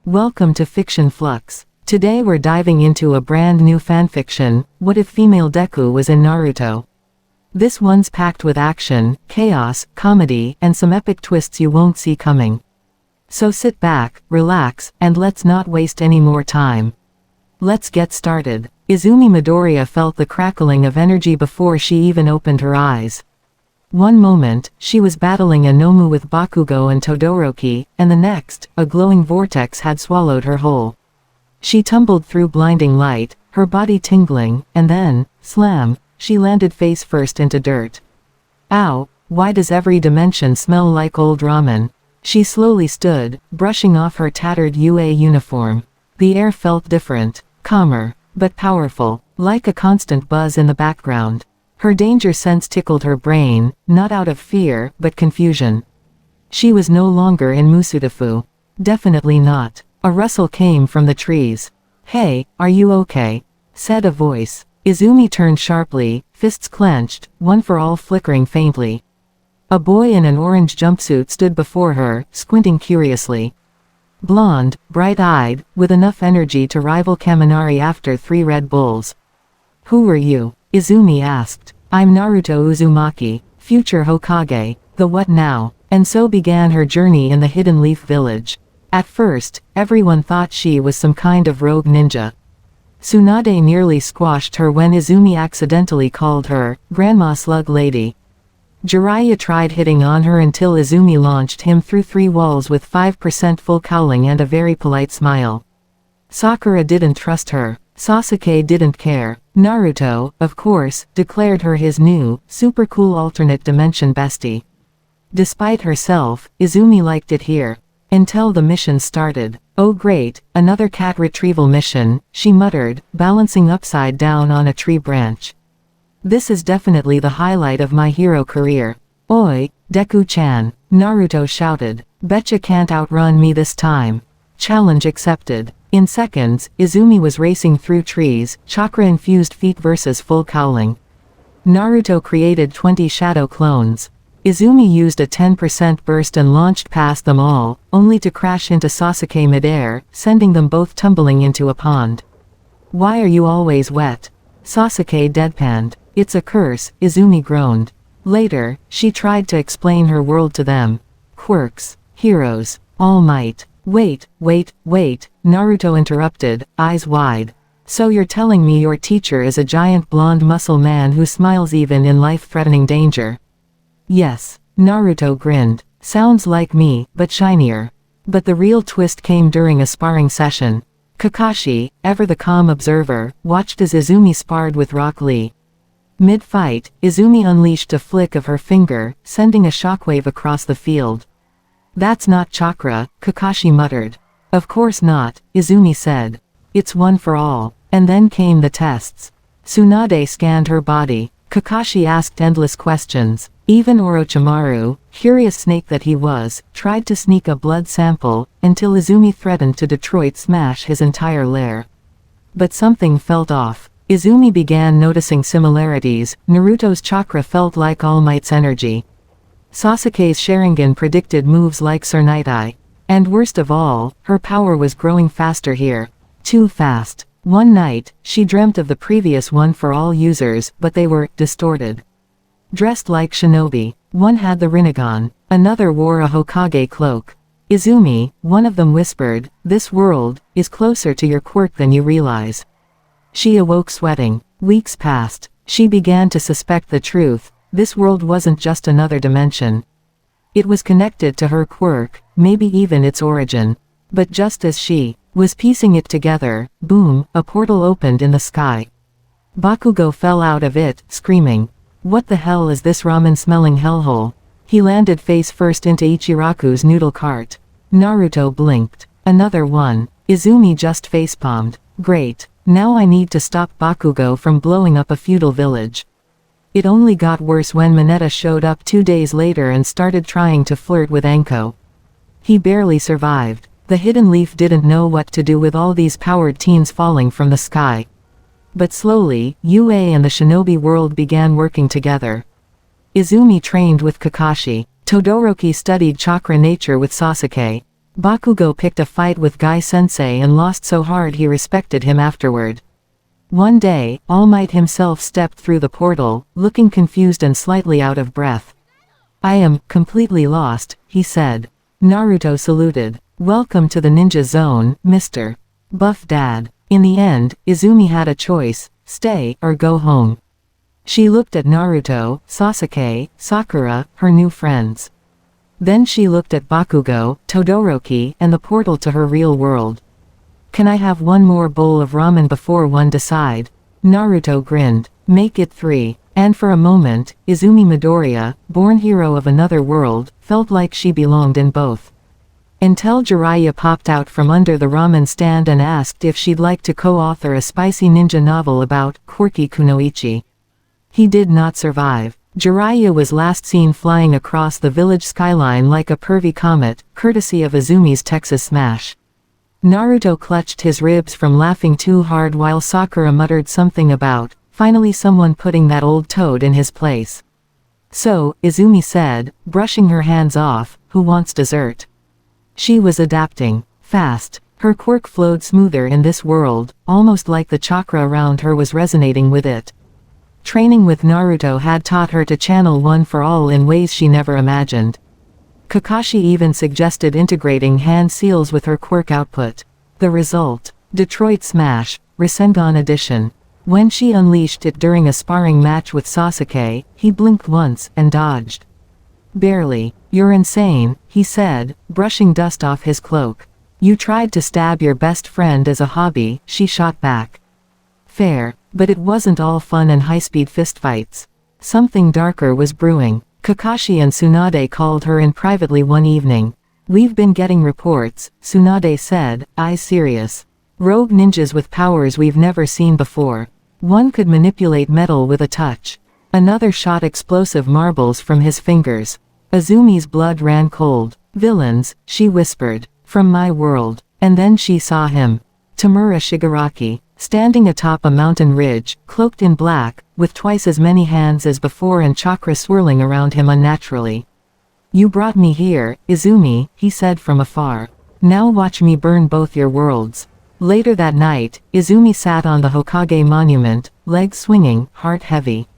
Welcome to Fiction Flux. Today we're diving into a brand new fanfiction, What If Female Deku Was in Naruto? This one's packed with action, chaos, comedy, and some epic twists you won't see coming. So sit back, relax, and let's not waste any more time. Let's get started. Izumi Midoriya felt the crackling of energy before she even opened her eyes. One moment, she was battling a Nomu with Bakugo and Todoroki, and the next, a glowing vortex had swallowed her whole. She tumbled through blinding light, her body tingling, and then, slam, she landed face first into dirt. Ow, why does every dimension smell like old ramen? She slowly stood, brushing off her tattered UA uniform. The air felt different, calmer, but powerful, like a constant buzz in the background. Her danger sense tickled her brain, not out of fear, but confusion. She was no longer in Musudafu. Definitely not. A rustle came from the trees. "Hey, are you okay?" said a voice. Izumi turned sharply, fists clenched, one for all flickering faintly. A boy in an orange jumpsuit stood before her, squinting curiously. Blonde, bright-eyed, with enough energy to rival Kaminari after 3 Red Bulls. "Who are you?" Izumi asked. "I'm Naruto Uzumaki, future Hokage, the what now?" And so began her journey in the Hidden Leaf Village. At first, everyone thought she was some kind of rogue ninja. Tsunade nearly squashed her when Izumi accidentally called her, Grandma Slug Lady. Jiraiya tried hitting on her until Izumi launched him through 3 walls with 5% full cowling and a very polite smile. Sakura didn't trust her. Sasuke didn't care. Naruto, of course, declared her his new, super cool alternate dimension bestie. Despite herself, Izumi liked it here. Until the mission started. "Oh great, another cat retrieval mission," she muttered, balancing upside down on a tree branch. "This is definitely the highlight of my hero career." "Oi, Deku-chan," Naruto shouted. "Betcha can't outrun me this time." Challenge accepted. In seconds, Izumi was racing through trees, chakra-infused feet versus full cowling. Naruto created 20 shadow clones. Izumi used a 10% burst and launched past them all, only to crash into Sasuke midair, sending them both tumbling into a pond. "Why are you always wet?" Sasuke deadpanned. "It's a curse," Izumi groaned. Later, she tried to explain her world to them. "Quirks, heroes, all might." Wait, Naruto interrupted, eyes wide. "So you're telling me your teacher is a giant blonde muscle man who smiles even in life-threatening danger?" "Yes." Naruto grinned. "Sounds like me, but shinier." But the real twist came during a sparring session. Kakashi, ever the calm observer, watched as Izumi sparred with Rock Lee. Mid-fight, Izumi unleashed a flick of her finger, sending a shockwave across the field. "That's not chakra," Kakashi muttered. "Of course not," Izumi said. "It's one for all." And then came the tests. Tsunade scanned her body. Kakashi asked endless questions. Even Orochimaru, curious snake that he was, tried to sneak a blood sample, until Izumi threatened to Detroit smash his entire lair. But something felt off. Izumi began noticing similarities. Naruto's chakra felt like All Might's energy. Sasuke's Sharingan predicted moves like Sir Night-Eye. And worst of all, her power was growing faster here. Too fast. One night, she dreamt of the previous one for all users, but they were distorted. Dressed like shinobi. One had the Rinnegan. Another wore a Hokage cloak. "Izumi," one of them whispered, "this world is closer to your quirk than you realize." She awoke sweating. Weeks passed. She began to suspect the truth. This world wasn't just another dimension. It was connected to her quirk, maybe even its origin. But just as she was piecing it together, boom, a portal opened in the sky. Bakugo fell out of it, screaming. "What the hell is this ramen-smelling hellhole?" He landed face first into Ichiraku's noodle cart. Naruto blinked. Another one. Izumi just facepalmed. "Great. Now I need to stop Bakugo from blowing up a feudal village." It only got worse when Mineta showed up 2 days later and started trying to flirt with Enko. He barely survived. The Hidden Leaf didn't know what to do with all these powered teens falling from the sky. But slowly, UA and the shinobi world began working together. Izumi trained with Kakashi. Todoroki studied chakra nature with Sasuke. Bakugo picked a fight with Guy-sensei and lost so hard he respected him afterward. One day, All Might himself stepped through the portal, looking confused and slightly out of breath. "I am completely lost," he said. Naruto saluted. "Welcome to the ninja zone, Mr. Buff Dad." In the end, Izumi had a choice: stay or go home. She looked at Naruto, Sasuke, Sakura, her new friends. Then she looked at Bakugo, Todoroki, and the portal to her real world. "Can I have one more bowl of ramen before one decide?" Naruto grinned. "Make it 3. And for a moment, Izumi Midoriya, born hero of another world, felt like she belonged in both. Until Jiraiya popped out from under the ramen stand and asked if she'd like to co-author a spicy ninja novel about quirky kunoichi. He did not survive. Jiraiya was last seen flying across the village skyline like a pervy comet, courtesy of Izumi's Texas Smash. Naruto clutched his ribs from laughing too hard while Sakura muttered something about, finally someone putting that old toad in his place. "So," Izumi said, brushing her hands off, "who wants dessert?" She was adapting fast. Her quirk flowed smoother in this world, almost like the chakra around her was resonating with it. Training with Naruto had taught her to channel One for All in ways she never imagined. Kakashi even suggested integrating hand seals with her quirk output. The result: Detroit Smash, Rasengan Edition. When she unleashed it during a sparring match with Sasuke, he blinked once and dodged. "Barely. You're insane," he said, brushing dust off his cloak. "You tried to stab your best friend as a hobby," she shot back. Fair. But it wasn't all fun and high-speed fistfights. Something darker was brewing. Kakashi and Tsunade called her in privately one evening. "We've been getting reports," Tsunade said, eyes serious. "Rogue ninjas with powers we've never seen before. One could manipulate metal with a touch. Another shot explosive marbles from his fingers." Izumi's blood ran cold. "Villains," she whispered, "from my world." And then she saw him. Tamura Shigaraki, standing atop a mountain ridge, cloaked in black, with twice as many hands as before and chakra swirling around him unnaturally. "You brought me here, Izumi," he said from afar. "Now watch me burn both your worlds." Later that night, Izumi sat on the Hokage monument, legs swinging, heart heavy.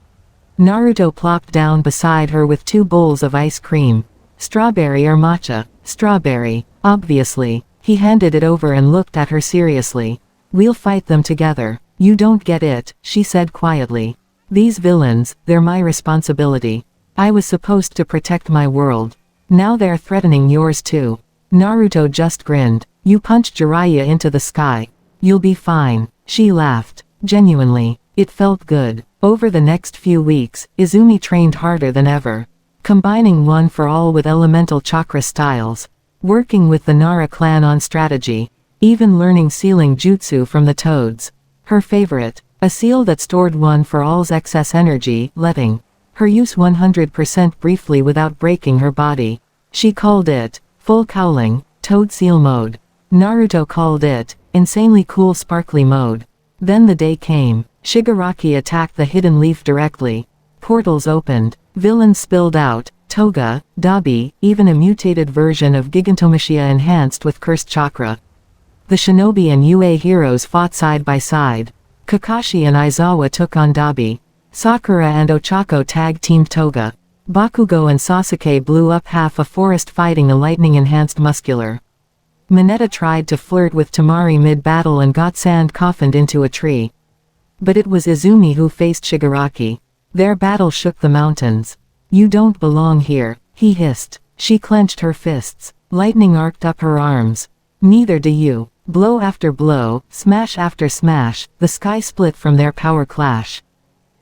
Naruto plopped down beside her with 2 bowls of ice cream. "Strawberry or matcha?" "Strawberry, obviously." He handed it over and looked at her seriously. "We'll fight them together." "You don't get it," she said quietly. "These villains, they're my responsibility. I was supposed to protect my world. Now they're threatening yours too." Naruto just grinned. "You punch Jiraiya into the sky. You'll be fine." She laughed. Genuinely. It felt good. Over the next few weeks, Izumi trained harder than ever. Combining One for All with elemental chakra styles. Working with the Nara clan on strategy. Even learning sealing jutsu from the toads. Her favorite, a seal that stored One for All's excess energy, letting her use 100% briefly without breaking her body. She called it full cowling, toad seal mode. Naruto called it insanely cool sparkly mode. Then the day came. Shigaraki attacked the hidden leaf directly. Portals opened. Villains spilled out. Toga, Dabi, even a mutated version of Gigantomachia enhanced with cursed chakra. The shinobi and UA heroes fought side by side. Kakashi and Aizawa took on Dabi. Sakura and Ochako tag-teamed Toga. Bakugo and Sasuke blew up half a forest fighting a lightning-enhanced muscular. Mineta tried to flirt with Tamari mid-battle and got sand coffined into a tree. But it was Izumi who faced Shigaraki. Their battle shook the mountains. "You don't belong here," he hissed. She clenched her fists. Lightning arced up her arms. "Neither do you." Blow after blow, smash after smash, the sky split from their power clash.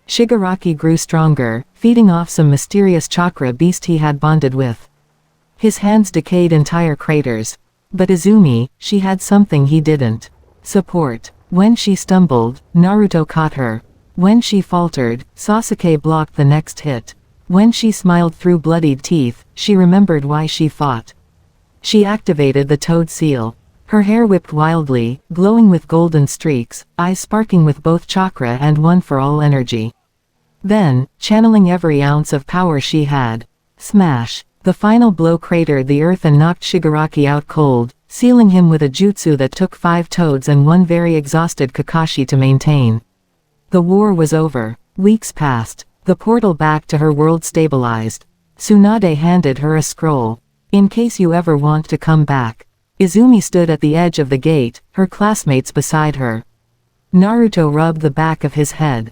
Shigaraki grew stronger, feeding off some mysterious chakra beast he had bonded with. His hands decayed entire craters. But Izumi, she had something he didn't. Support. When she stumbled, Naruto caught her. When she faltered, Sasuke blocked the next hit. When she smiled through bloodied teeth, she remembered why she fought. She activated the toad seal. Her hair whipped wildly, glowing with golden streaks, eyes sparking with both chakra and One for All energy. Then, channeling every ounce of power she had. Smash. The final blow cratered the earth and knocked Shigaraki out cold, sealing him with a jutsu that took 5 toads and one very exhausted Kakashi to maintain. The war was over. Weeks passed. The portal back to her world stabilized. Tsunade handed her a scroll. In case you ever want to come back. Izumi stood at the edge of the gate, her classmates beside her. Naruto rubbed the back of his head.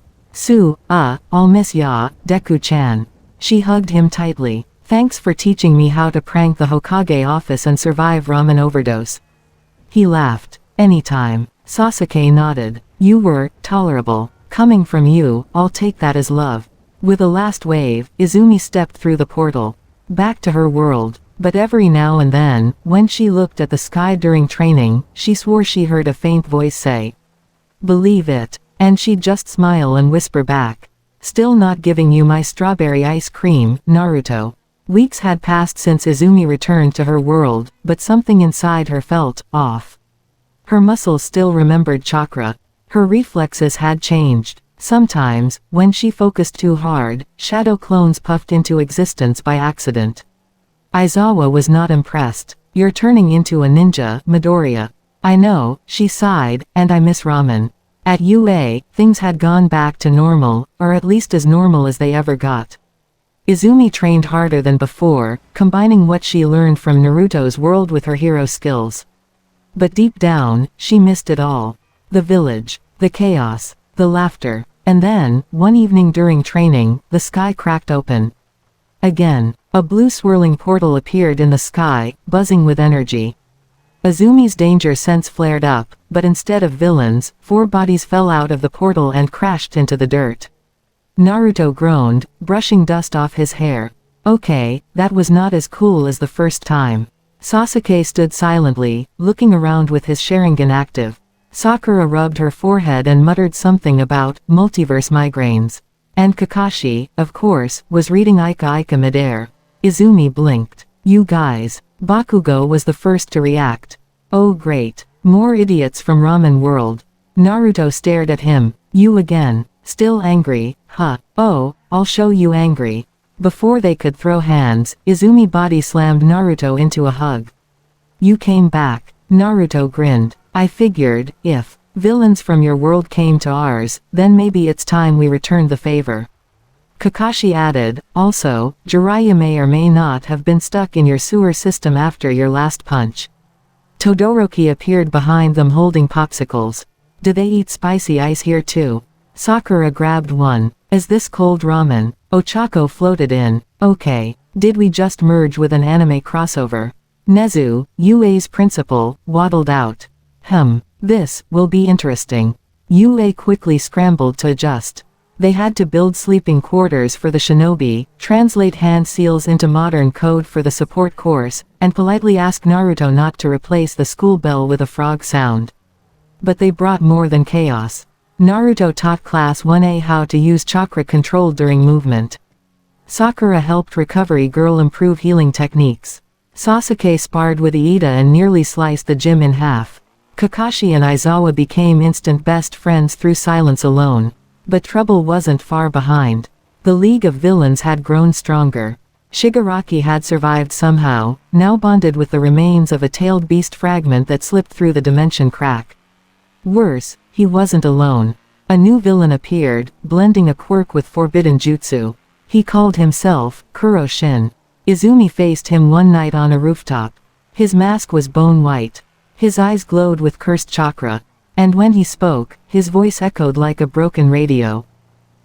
I'll miss ya, Deku-chan. She hugged him tightly. Thanks for teaching me how to prank the Hokage office and survive ramen overdose. He laughed. Anytime. Sasuke nodded. You were tolerable. Coming from you, I'll take that as love. With a last wave, Izumi stepped through the portal. Back to her world. But every now and then, when she looked at the sky during training, she swore she heard a faint voice say, "Believe it," and she'd just smile and whisper back, "Still not giving you my strawberry ice cream, Naruto." Weeks had passed since Izumi returned to her world, but something inside her felt off. Her muscles still remembered chakra. Her reflexes had changed. Sometimes, when she focused too hard, shadow clones puffed into existence by accident. Aizawa was not impressed. "You're turning into a ninja, Midoriya." "I know," she sighed, "and I miss ramen." At UA, things had gone back to normal, or at least as normal as they ever got. Izumi trained harder than before, combining what she learned from Naruto's world with her hero skills. But deep down, she missed it all. The village, the chaos, the laughter. And then, one evening during training, the sky cracked open. Again, a blue swirling portal appeared in the sky, buzzing with energy. Izumi's danger sense flared up, but instead of villains, 4 bodies fell out of the portal and crashed into the dirt. Naruto groaned, brushing dust off his hair. Okay, that was not as cool as the first time. Sasuke stood silently, looking around with his Sharingan active. Sakura rubbed her forehead and muttered something about multiverse migraines. And Kakashi, of course, was reading Ika Ika midair. Izumi blinked. "You guys." Bakugo was the first to react. "Oh great. More idiots from Ramen World." Naruto stared at him. "You again. Still angry, huh? Oh, I'll show you angry." Before they could throw hands, Izumi body slammed Naruto into a hug. "You came back." Naruto grinned. "I figured, if villains from your world came to ours, then maybe it's time we returned the favor." Kakashi added, "Also, Jiraiya may or may not have been stuck in your sewer system after your last punch." Todoroki appeared behind them holding popsicles. "Do they eat spicy ice here too?" Sakura grabbed one. "Is this cold ramen?" Ochako floated in. "Okay. Did we just merge with an anime crossover?" Nezu, UA's principal, waddled out. This will be interesting." UA quickly scrambled to adjust. They had to build sleeping quarters for the shinobi, translate hand seals into modern code for the support course, and politely ask Naruto not to replace the school bell with a frog sound. But they brought more than chaos. Naruto taught Class 1A how to use chakra control during movement. Sakura helped Recovery Girl improve healing techniques. Sasuke sparred with Iida and nearly sliced the gym in half. Kakashi and Aizawa became instant best friends through silence alone. But trouble wasn't far behind. The League of Villains had grown stronger. Shigaraki had survived somehow, now bonded with the remains of a tailed beast fragment that slipped through the dimension crack. Worse, he wasn't alone. A new villain appeared, blending a quirk with forbidden jutsu. He called himself Kuro Shin. Izumi faced him one night on a rooftop. His mask was bone white. His eyes glowed with cursed chakra. And when he spoke, his voice echoed like a broken radio.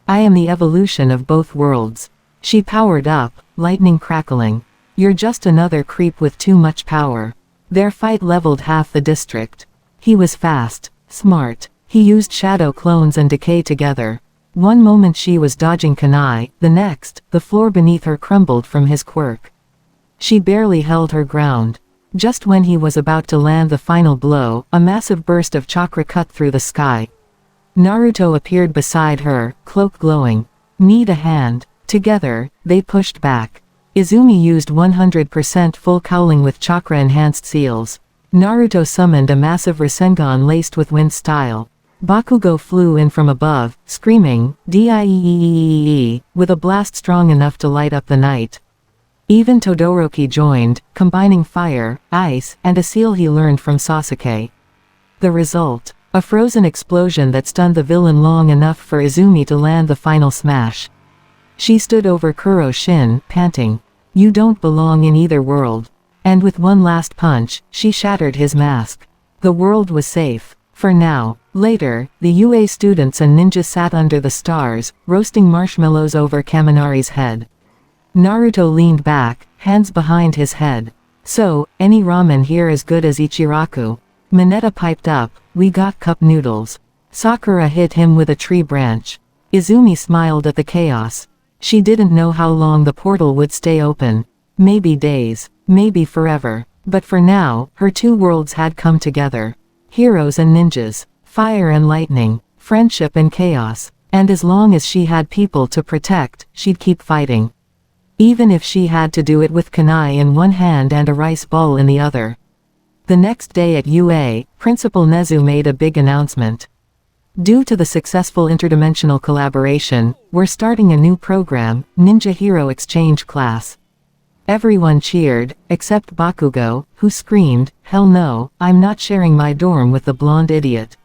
"I am the evolution of both worlds." She powered up, lightning crackling. "You're just another creep with too much power." Their fight leveled half the district. He was fast, smart. He used shadow clones and decay together. One moment she was dodging kunai, the next, the floor beneath her crumbled from his quirk. She barely held her ground. Just when he was about to land the final blow, a massive burst of chakra cut through the sky. Naruto appeared beside her, cloak glowing. "Need a hand." Together, they pushed back. Izumi used 100% full cowling with chakra-enhanced seals. Naruto summoned a massive Rasengan laced with wind style. Bakugo flew in from above, screaming, "Dieeeeeeee," with a blast strong enough to light up the night. Even Todoroki joined, combining fire, ice, and a seal he learned from Sasuke. The result: a frozen explosion that stunned the villain long enough for Izumi to land the final smash. She stood over Kuro's shin, panting. "You don't belong in either world." And with one last punch, she shattered his mask. The world was safe. For now. Later, the UA students and ninjas sat under the stars, roasting marshmallows over Kaminari's head. Naruto leaned back, hands behind his head. "So, any ramen here as good as Ichiraku?" Mineta piped up, "We got cup noodles." Sakura hit him with a tree branch. Izumi smiled at the chaos. She didn't know how long the portal would stay open. Maybe days, maybe forever. But for now, her two worlds had come together. Heroes and ninjas, fire and lightning, friendship and chaos. And as long as she had people to protect, she'd keep fighting. Even if she had to do it with kunai in one hand and a rice ball in the other. The next day at UA, Principal Nezu made a big announcement. Due to the successful interdimensional collaboration, we're starting a new program, Ninja Hero Exchange Class. Everyone cheered, except Bakugo, who screamed, "Hell no, I'm not sharing my dorm with the blonde idiot."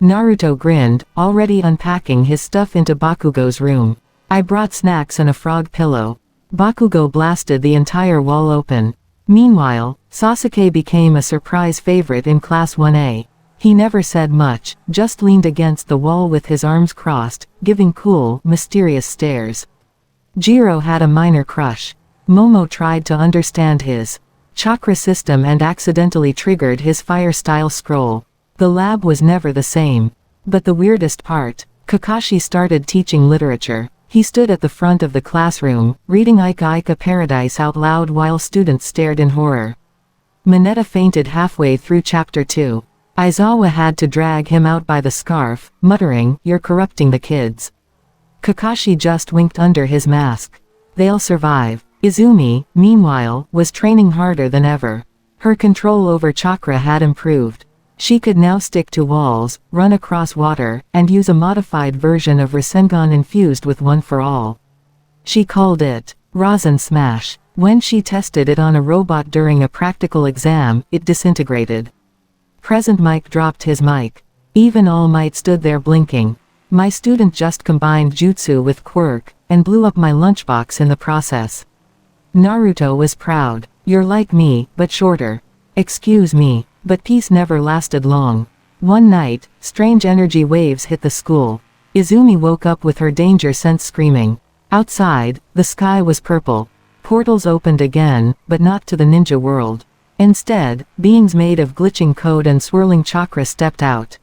Naruto grinned, already unpacking his stuff into Bakugo's room. "I brought snacks and a frog pillow." Bakugo blasted the entire wall open. Meanwhile, Sasuke became a surprise favorite in Class 1A. He never said much, just leaned against the wall with his arms crossed, giving cool, mysterious stares. Jiro had a minor crush. Momo tried to understand his chakra system and accidentally triggered his fire-style scroll. The lab was never the same. But the weirdest part, Kakashi started teaching literature. He stood at the front of the classroom, reading Ika Ika Paradise out loud while students stared in horror. Mineta fainted halfway through Chapter 2. Aizawa had to drag him out by the scarf, muttering, "You're corrupting the kids." Kakashi just winked under his mask. They'll survive. Izumi, meanwhile, was training harder than ever. Her control over chakra had improved. She could now stick to walls, run across water, and use a modified version of Rasengan infused with One for All. She called it Rasen Smash. When she tested it on a robot during a practical exam, it disintegrated. Present Mike dropped his mic. Even All Might stood there blinking. "My student just combined jutsu with quirk, and blew up my lunchbox in the process." Naruto was proud. "You're like me, but shorter." "Excuse me." But peace never lasted long. One night, strange energy waves hit the school. Izumi woke up with her danger sense screaming. Outside, the sky was purple. Portals opened again, but not to the ninja world. Instead, beings made of glitching code and swirling chakra stepped out.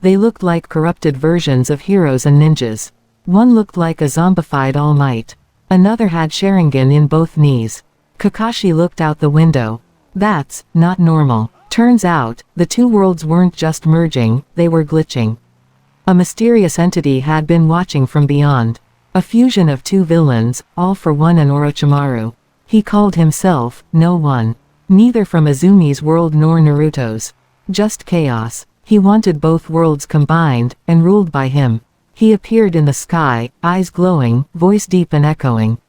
They looked like corrupted versions of heroes and ninjas. One looked like a zombified All Might. Another had Sharingan in both knees. Kakashi looked out the window. That's not normal. Turns out, the two worlds weren't just merging, they were glitching. A mysterious entity had been watching from beyond. A fusion of two villains, All for One and Orochimaru. He called himself No One. Neither from Izumi's world nor Naruto's. Just chaos. He wanted both worlds combined, and ruled by him. He appeared in the sky, eyes glowing, voice deep and echoing.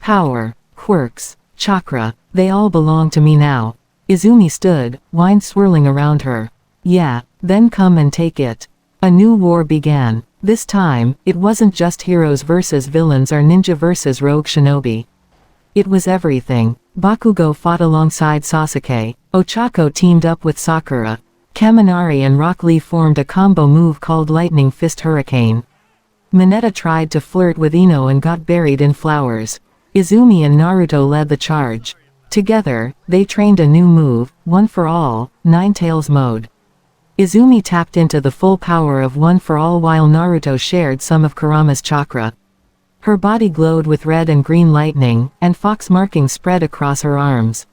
"Power, quirks, chakra, they all belong to me now." Izumi stood, wine swirling around her. "Yeah, then come and take it." A new war began. This time, it wasn't just heroes versus villains or ninja versus rogue shinobi. It was everything. Bakugo fought alongside Sasuke. Ochako teamed up with Sakura. Kaminari and Rock Lee formed a combo move called Lightning Fist Hurricane. Mineta tried to flirt with Ino and got buried in flowers. Izumi and Naruto led the charge. Together, they trained a new move, One for All, Nine Tails mode. Izumi tapped into the full power of One for All while Naruto shared some of Kurama's chakra. Her body glowed with red and green lightning, and fox markings spread across her arms.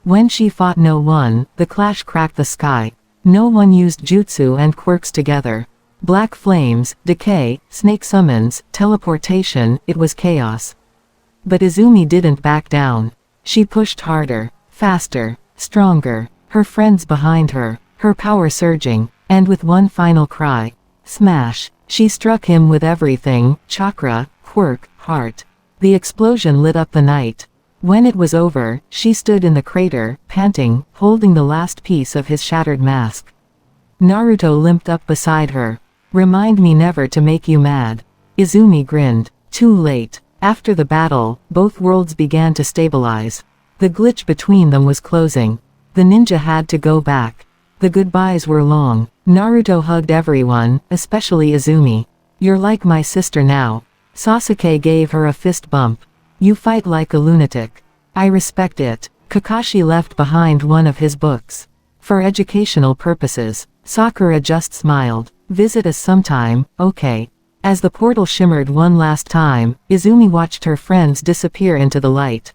When she fought No One, the clash cracked the sky. No One used jutsu and quirks together. Black flames, decay, snake summons, teleportation, it was chaos. But Izumi didn't back down. She pushed harder, faster, stronger, her friends behind her, her power surging, and with one final cry, smash, she struck him with everything, chakra, quirk, heart. The explosion lit up the night. When it was over, she stood in the crater, panting, holding the last piece of his shattered mask. Naruto limped up beside her. "Remind me never to make you mad." Izumi grinned. Too late. After the battle, both worlds began to stabilize. The glitch between them was closing. The ninja had to go back. The goodbyes were long. Naruto hugged everyone, especially Izumi. "You're like my sister now." Sasuke gave her a fist bump. "You fight like a lunatic. I respect it." Kakashi left behind one of his books. "For educational purposes." Sakura just smiled. "Visit us sometime, okay?" As the portal shimmered one last time, Izumi watched her friends disappear into the light.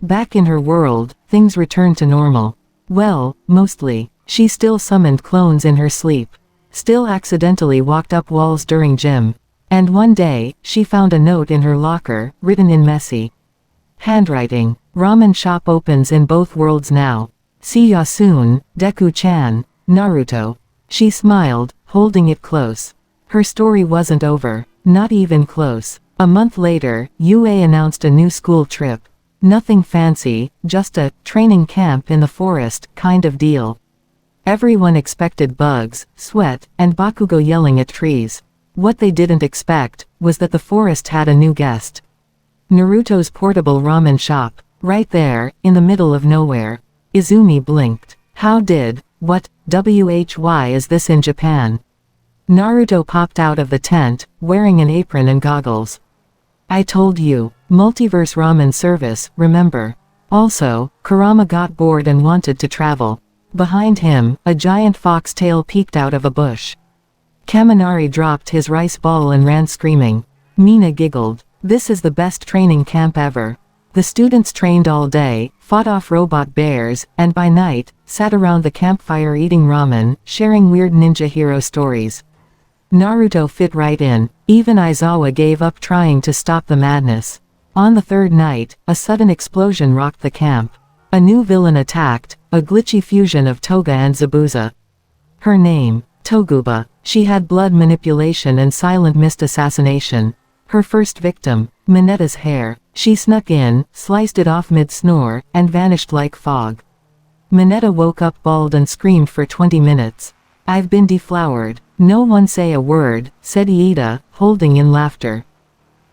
Back in her world, things returned to normal. Well, mostly. She still summoned clones in her sleep. Still accidentally walked up walls during gym. And one day, she found a note in her locker, written in messy handwriting. "Ramen shop opens in both worlds now. See ya soon, Deku-chan, Naruto." She smiled, holding it close. Her story wasn't over. Not even close. A month later, UA announced a new school trip. Nothing fancy, just a training camp in the forest kind of deal. Everyone expected bugs, sweat, and Bakugo yelling at trees. What they didn't expect was that the forest had a new guest. Naruto's portable ramen shop, right there, in the middle of nowhere. Izumi blinked. What why is this in Japan? Naruto popped out of the tent, wearing an apron and goggles. "I told you, multiverse ramen service, remember?" Also, Kurama got bored and wanted to travel. Behind him, a giant fox tail peeked out of a bush. Kaminari dropped his rice ball and ran screaming. Mina giggled. "This is the best training camp ever." The students trained all day, fought off robot bears, and by night, sat around the campfire eating ramen, sharing weird ninja hero stories. Naruto fit right in. Even Aizawa gave up trying to stop the madness. On the third night, a sudden explosion rocked the camp. A new villain attacked, a glitchy fusion of Toga and Zabuza. Her name, Toguba. She had blood manipulation and silent mist assassination. Her first victim, Minetta's hair. She snuck in, sliced it off mid-snore, and vanished like fog. Minetta woke up bald and screamed for 20 minutes. "I've been deflowered." "No one say a word," said Iida, holding in laughter.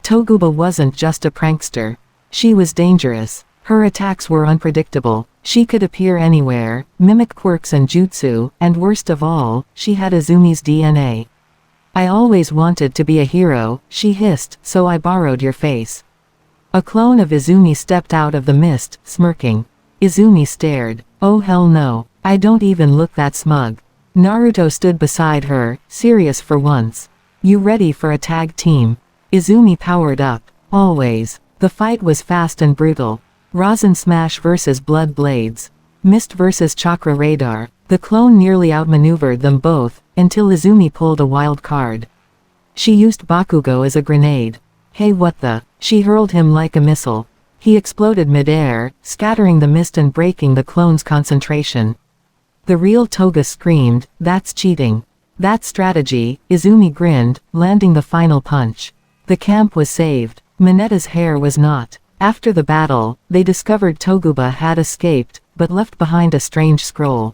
Toguba wasn't just a prankster. She was dangerous. Her attacks were unpredictable. She could appear anywhere, mimic quirks and jutsu, and worst of all, she had Izumi's DNA. "I always wanted to be a hero," she hissed, "so I borrowed your face." A clone of Izumi stepped out of the mist, smirking. Izumi stared. "Oh hell no, I don't even look that smug." Naruto stood beside her, serious for once. "You ready for a tag team?" Izumi powered up. "Always." The fight was fast and brutal. Rasen Smash versus Blood Blades. Mist versus Chakra Radar. The clone nearly outmaneuvered them both, until Izumi pulled a wild card. She used Bakugo as a grenade. "Hey what the?" She hurled him like a missile. He exploded mid-air, scattering the mist and breaking the clone's concentration. The real Toga screamed, "That's cheating." "That's strategy," Izumi grinned, landing the final punch. The camp was saved. Minetta's hair was not. After the battle, they discovered Toguba had escaped, but left behind a strange scroll.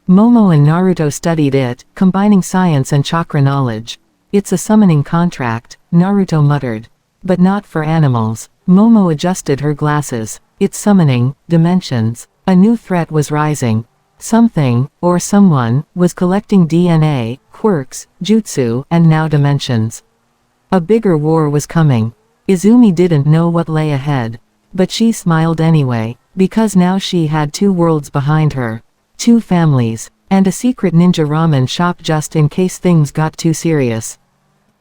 Momo and Naruto studied it, combining science and chakra knowledge. "It's a summoning contract," Naruto muttered. "But not for animals." Momo adjusted her glasses. "It's summoning dimensions." A new threat was rising. Something, or someone, was collecting DNA, quirks, jutsu, and now dimensions. A bigger war was coming. Izumi didn't know what lay ahead. But she smiled anyway, because now she had two worlds behind her. Two families, and a secret ninja ramen shop just in case things got too serious.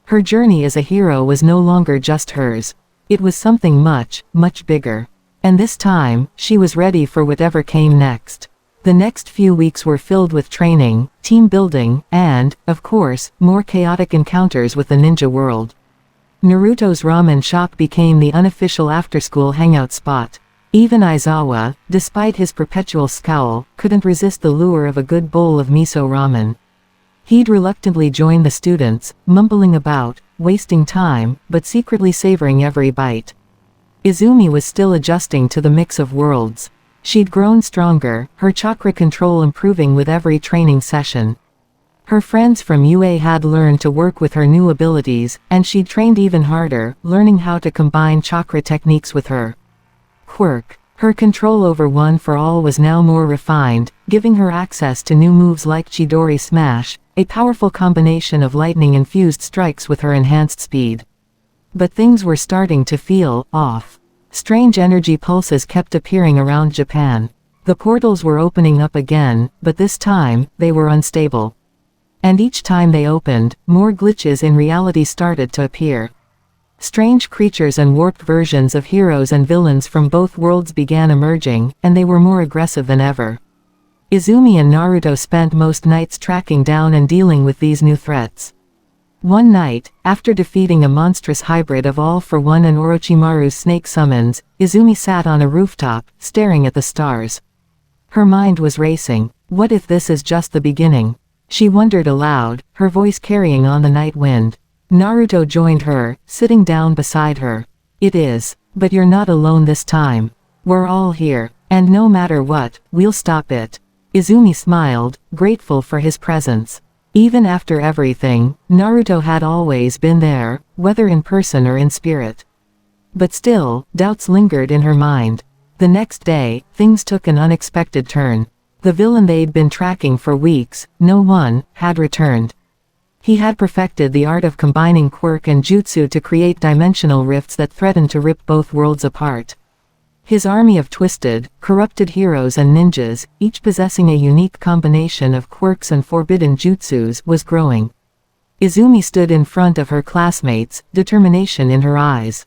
Her journey as a hero was no longer just hers. It was something much, much bigger. And this time, she was ready for whatever came next. The next few weeks were filled with training, team building, and, of course, more chaotic encounters with the ninja world. Naruto's ramen shop became the unofficial after-school hangout spot. Even Aizawa, despite his perpetual scowl, couldn't resist the lure of a good bowl of miso ramen. He'd reluctantly join the students, mumbling about, wasting time, but secretly savoring every bite. Izumi was still adjusting to the mix of worlds. She'd grown stronger, her chakra control improving with every training session. Her friends from UA had learned to work with her new abilities, and she'd trained even harder, learning how to combine chakra techniques with her quirk. Her control over One for All was now more refined, giving her access to new moves like Chidori Smash, a powerful combination of lightning-infused strikes with her enhanced speed. But things were starting to feel off. Strange energy pulses kept appearing around Japan. The portals were opening up again, but this time, they were unstable. And each time they opened, more glitches in reality started to appear. Strange creatures and warped versions of heroes and villains from both worlds began emerging, and they were more aggressive than ever. Izumi and Naruto spent most nights tracking down and dealing with these new threats. One night, after defeating a monstrous hybrid of All for One and Orochimaru's snake summons, Izumi sat on a rooftop, staring at the stars. Her mind was racing. What if this is just the beginning? She wondered aloud, her voice carrying on the night wind. Naruto joined her, sitting down beside her. It is. But you're not alone this time. We're all here. And no matter what, we'll stop it. Izumi smiled, grateful for his presence. Even after everything, Naruto had always been there, whether in person or in spirit. But still, doubts lingered in her mind. The next day, things took an unexpected turn. The villain they'd been tracking for weeks, No One, had returned. He had perfected the art of combining quirk and jutsu to create dimensional rifts that threatened to rip both worlds apart. His army of twisted, corrupted heroes and ninjas, each possessing a unique combination of quirks and forbidden jutsus, was growing. Izumi stood in front of her classmates, determination in her eyes.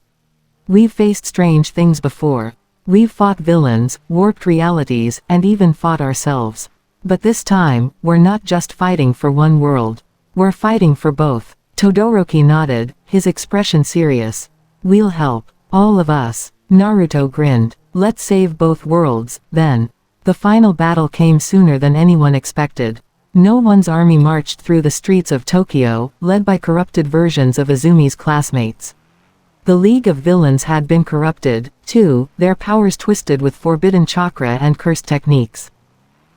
We've faced strange things before. We've fought villains, warped realities, and even fought ourselves. But this time, we're not just fighting for one world. We're fighting for both. Todoroki nodded, his expression serious. We'll help. All of us. Naruto grinned. Let's save both worlds, then. The final battle came sooner than anyone expected. No One's army marched through the streets of Tokyo, led by corrupted versions of Izumi's classmates. The League of Villains had been corrupted, too, their powers twisted with forbidden chakra and cursed techniques.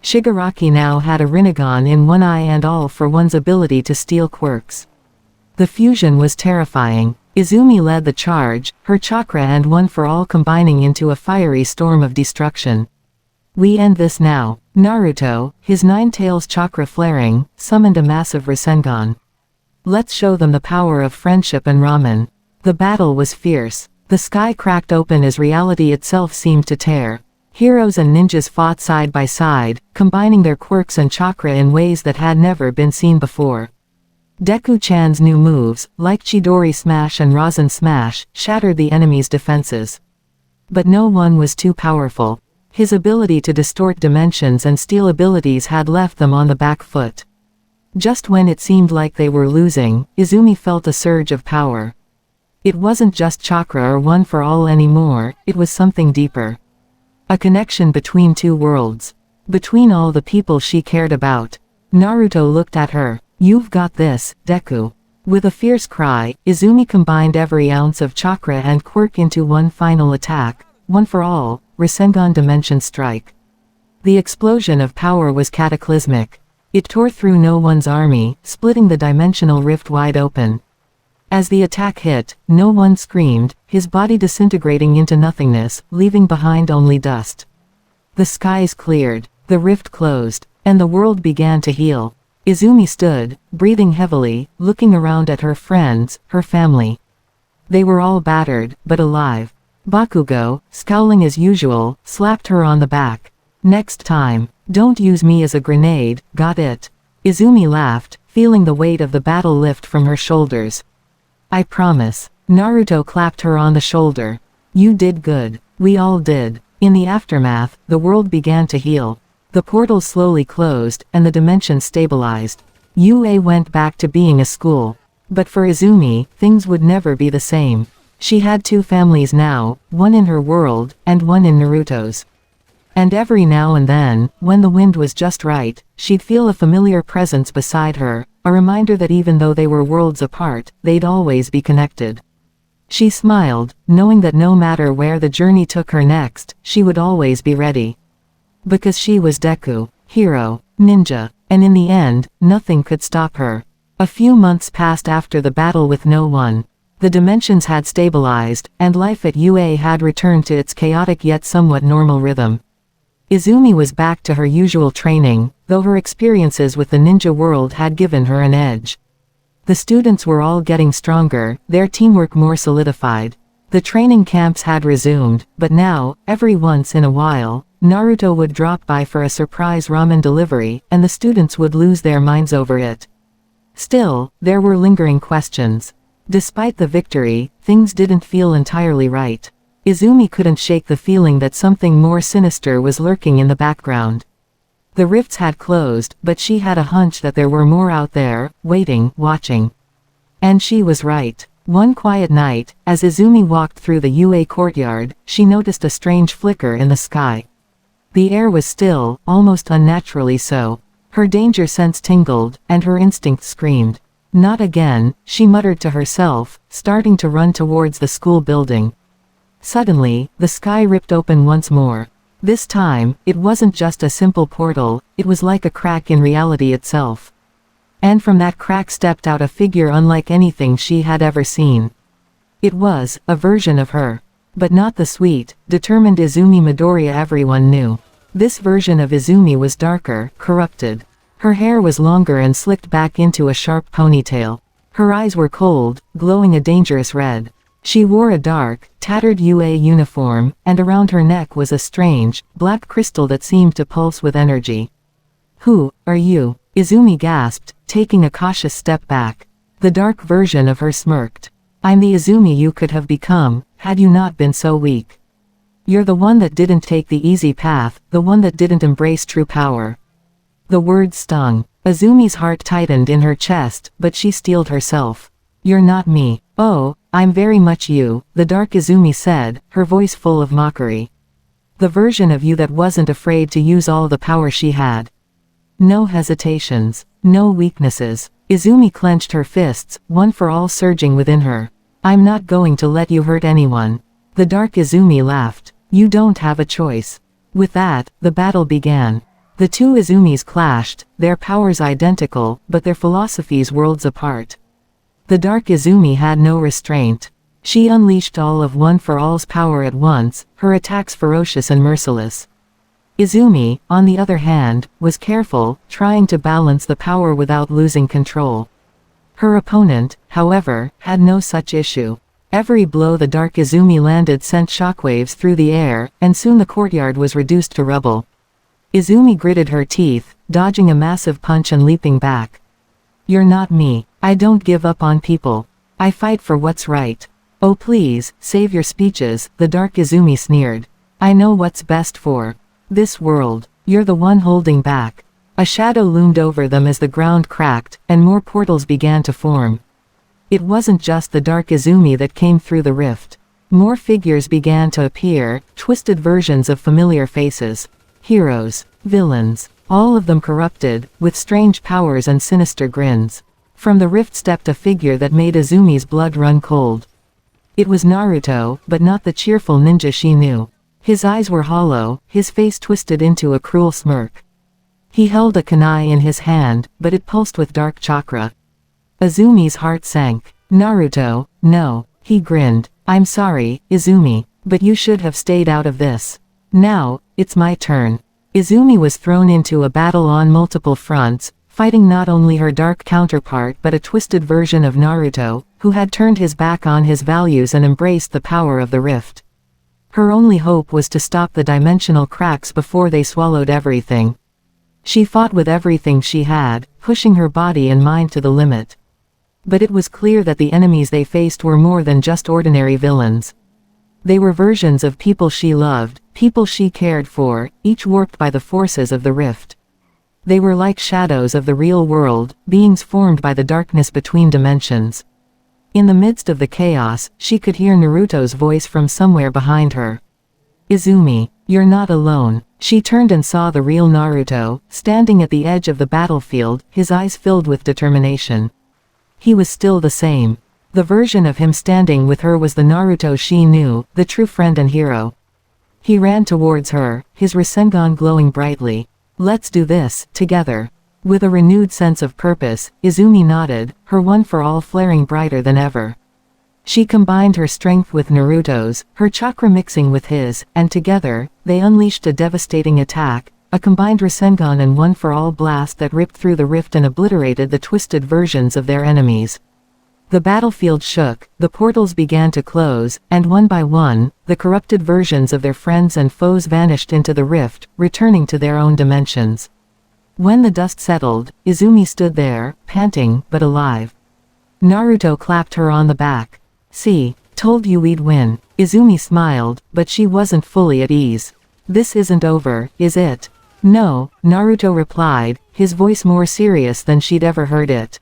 Shigaraki now had a Rinnegan in one eye and All for One's ability to steal quirks. The fusion was terrifying. Izumi led the charge, her chakra and One for All combining into a fiery storm of destruction. We end this now. Naruto, his nine tails chakra flaring, summoned a massive Rasengan. Let's show them the power of friendship and ramen. The battle was fierce. The sky cracked open as reality itself seemed to tear. Heroes and ninjas fought side by side, combining their quirks and chakra in ways that had never been seen before. Deku-chan's new moves, like Chidori Smash and Rasen Smash, shattered the enemy's defenses. But no one was too powerful. His ability to distort dimensions and steal abilities had left them on the back foot. Just when it seemed like they were losing, Izumi felt a surge of power. It wasn't just chakra or One for All anymore, it was something deeper. A connection between two worlds. Between all the people she cared about. Naruto looked at her. You've got this, Deku. With a fierce cry, Izumi combined every ounce of chakra and quirk into one final attack, One for All, Rasengan Dimension Strike. The explosion of power was cataclysmic. It tore through No One's army, splitting the dimensional rift wide open. As the attack hit, No One screamed, his body disintegrating into nothingness, leaving behind only dust. The skies cleared, the rift closed, and the world began to heal. Izumi stood, breathing heavily, looking around at her friends, her family. They were all battered, but alive. Bakugo, scowling as usual, slapped her on the back. Next time, don't use me as a grenade, got it? Izumi laughed, feeling the weight of the battle lift from her shoulders. I promise. Naruto clapped her on the shoulder. You did good. We all did. In the aftermath, the world began to heal. The portals slowly closed, and the dimension stabilized. UA went back to being a school. But for Izumi, things would never be the same. She had two families now, one in her world, and one in Naruto's. And every now and then, when the wind was just right, she'd feel a familiar presence beside her, a reminder that even though they were worlds apart, they'd always be connected. She smiled, knowing that no matter where the journey took her next, she would always be ready. Because she was Deku, hero, ninja, and in the end, nothing could stop her. A few months passed after the battle with no one. The dimensions had stabilized, and life at UA had returned to its chaotic yet somewhat normal rhythm. Izumi was back to her usual training, though her experiences with the ninja world had given her an edge. The students were all getting stronger, their teamwork more solidified. The training camps had resumed, but now, every once in a while, Naruto would drop by for a surprise ramen delivery, and the students would lose their minds over it. Still, there were lingering questions. Despite the victory, things didn't feel entirely right. Izumi couldn't shake the feeling that something more sinister was lurking in the background. The rifts had closed, but she had a hunch that there were more out there, waiting, watching. And she was right. One quiet night, as Izumi walked through the UA courtyard, she noticed a strange flicker in the sky. The air was still, almost unnaturally so. Her danger sense tingled, and her instinct screamed. Not again, she muttered to herself, starting to run towards the school building. Suddenly, the sky ripped open once more. This time, it wasn't just a simple portal, it was like a crack in reality itself. And from that crack stepped out a figure unlike anything she had ever seen. It was a version of her. But not the sweet, determined Izumi Midoriya everyone knew. This version of Izumi was darker, corrupted. Her hair was longer and slicked back into a sharp ponytail. Her eyes were cold, glowing a dangerous red. She wore a dark, tattered UA uniform, and around her neck was a strange, black crystal that seemed to pulse with energy. "Who are you?" Izumi gasped, taking a cautious step back. The dark version of her smirked. "I'm the Izumi you could have become, had you not been so weak. You're the one that didn't take the easy path, the one that didn't embrace true power." The words stung. Izumi's heart tightened in her chest, but she steeled herself. "You're not me." "Oh, I'm very much you," the dark Izumi said, her voice full of mockery. "The version of you that wasn't afraid to use all the power she had. No hesitations, no weaknesses." Izumi clenched her fists, one for all surging within her. "I'm not going to let you hurt anyone." The dark Izumi laughed. "You don't have a choice." With that, the battle began. The two Izumis clashed, their powers identical, but their philosophies worlds apart. The dark Izumi had no restraint. She unleashed all of One for All's power at once, her attacks ferocious and merciless. Izumi, on the other hand, was careful, trying to balance the power without losing control. Her opponent, however, had no such issue. Every blow the dark Izumi landed sent shockwaves through the air, and soon the courtyard was reduced to rubble. Izumi gritted her teeth, dodging a massive punch and leaping back. "You're not me. I don't give up on people. I fight for what's right." "Oh please, save your speeches," the dark Izumi sneered. "I know what's best for this world. You're the one holding back." A shadow loomed over them as the ground cracked, and more portals began to form. It wasn't just the dark Izumi that came through the rift. More figures began to appear, twisted versions of familiar faces. Heroes, villains, all of them corrupted, with strange powers and sinister grins. From the rift stepped a figure that made Izumi's blood run cold. It was Naruto, but not the cheerful ninja she knew. His eyes were hollow, his face twisted into a cruel smirk. He held a kunai in his hand, but it pulsed with dark chakra. Izumi's heart sank. "Naruto, no," he grinned. "I'm sorry, Izumi, but you should have stayed out of this. Now, it's my turn." Izumi was thrown into a battle on multiple fronts, fighting not only her dark counterpart but a twisted version of Naruto, who had turned his back on his values and embraced the power of the rift. Her only hope was to stop the dimensional cracks before they swallowed everything. She fought with everything she had, pushing her body and mind to the limit. But it was clear that the enemies they faced were more than just ordinary villains. They were versions of people she loved, people she cared for, each warped by the forces of the rift. They were like shadows of the real world, beings formed by the darkness between dimensions. In the midst of the chaos, she could hear Naruto's voice from somewhere behind her. "Izumi, you're not alone." She turned and saw the real Naruto, standing at the edge of the battlefield, his eyes filled with determination. He was still the same. The version of him standing with her was the Naruto she knew, the true friend and hero. He ran towards her, his Rasengan glowing brightly. "Let's do this, together." With a renewed sense of purpose, Izumi nodded, her one for all flaring brighter than ever. She combined her strength with Naruto's, her chakra mixing with his, and together, they unleashed a devastating attack, a combined Rasengan and one for all blast that ripped through the rift and obliterated the twisted versions of their enemies. The battlefield shook, the portals began to close, and one by one, the corrupted versions of their friends and foes vanished into the rift, returning to their own dimensions. When the dust settled, Izumi stood there, panting, but alive. Naruto clapped her on the back. "See, told you we'd win." Izumi smiled, but she wasn't fully at ease. "This isn't over, is it?" "No," Naruto replied, his voice more serious than she'd ever heard it.